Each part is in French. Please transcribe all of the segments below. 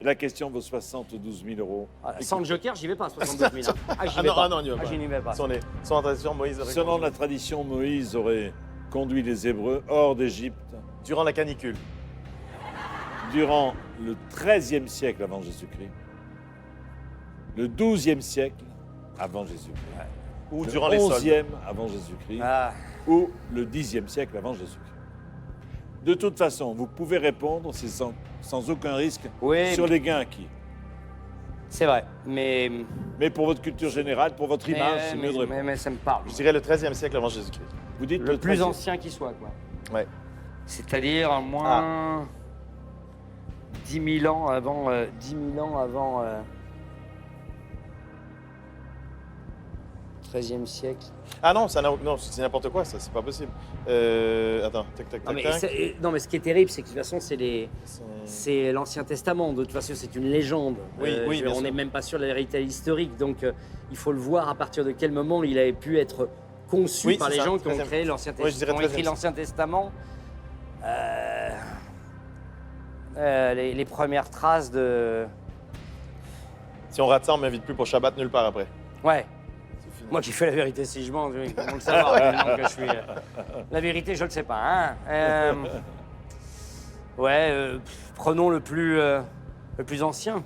La question vaut 72 000 €. Ah, sans le joker, j'y vais pas, 72 000. Ah, j'y Ah vais non, pas. ah non, on y va pas. Je n'y vais pas. Selon la tradition, Moïse aurait Selon conduit la tradition, Moïse aurait conduit les Hébreux hors d'Égypte durant la canicule. durant le XIIIe siècle avant Jésus-Christ, le XIIe siècle avant Jésus-Christ, Ou le durant les soldes. XIe avant Jésus-Christ, Ah, ou le Xe siècle avant Jésus-Christ. De toute façon, vous pouvez répondre, c'est sans aucun risque, oui, sur les gains acquis. c'est vrai. Mais Mais pour votre culture générale, pour votre image, c'est mieux de répondre. mais ça me parle. Je dirais le 13e siècle avant Jésus-Christ. Vous dites Le plus 13e. ancien qui soit, quoi. Ouais. C'est-à-dire moins 10 000 ans avant. 10 000 ans avant. 13e siècle. Ah non, non, c'est n'importe quoi, ça, c'est pas possible. Attends, tac, Non mais, tac. non, mais ce qui est terrible, c'est que de toute façon, c'est l'Ancien Testament. De toute façon, c'est une légende. Oui, oui, bien on sûr. n'est même pas sûr de la vérité historique. Donc, il faut le voir à partir de quel moment il avait pu être conçu Oui, par c'est les ça, gens qui ont 13e. créé l'Ancien Oui, je dirais Testament. Qui ont écrit 13e. l'Ancien Testament. Les premières traces de. Si on rate ça, on m'invite plus pour Shabbat nulle part après. Ouais. C'est fini. Moi qui fais la vérité si je mens, ils vont le savoir maintenant que je suis. La vérité, je le sais pas. Hein. Prenons le plus ancien.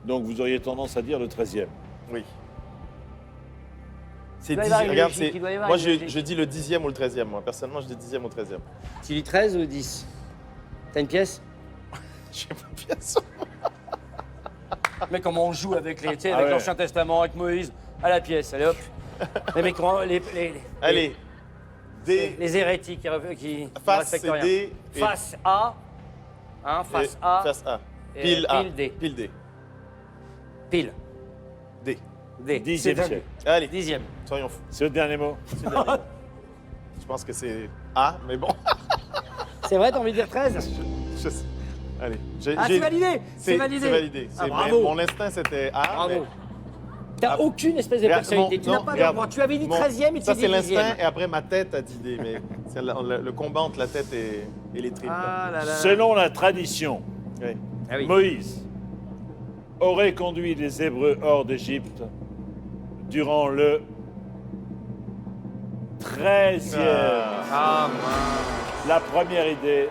Donc vous auriez tendance à dire le 13e. Oui. C'est Il doit y 10, avoir une regarde, logique, c'est. il doit y avoir Moi, une logique. je dis le 10e ou le 13e. Moi, personnellement, je dis 10e ou 13e. Tu dis 13 ou 10? T'as une pièce? J'ai pas de pièce. Mais comment on joue avec les, tu sais, Ah avec ouais. l'Ancien Testament, avec Moïse, à la pièce, allez hop. Les mecs, Allez. D. les hérétiques qui ne Face, respectent c'est rien. D. et- Face A, hein, face A, Face A. et Pile A. pile D. Pile D. pile D. D. 10e C'est siècle. Allez, 10e. soyons fous. C'est le dernier mot. C'est le dernier mot. Je pense que c'est A, mais bon. C'est vrai, t'as envie de dire 13? Je sais. Allez. Ah, c'est validé! C'est validé! C'est validé. Ah, Mais bravo! mon instinct, c'était A. Bravo! mais- T'as aucune espèce de Regarde, personnalité. Tu n'as non, pas de regarde, droit. Tu avais dit mon- 13e et tu Ça, dis c'est 10e. l'instinct, et après, ma tête a dit D. Mais c'est le combat entre la tête et les tripes. Ah là là. Selon la tradition, Oui. Ah oui. Moïse aurait conduit les Hébreux hors d'Égypte durant le 13e. Ah mince. La première idée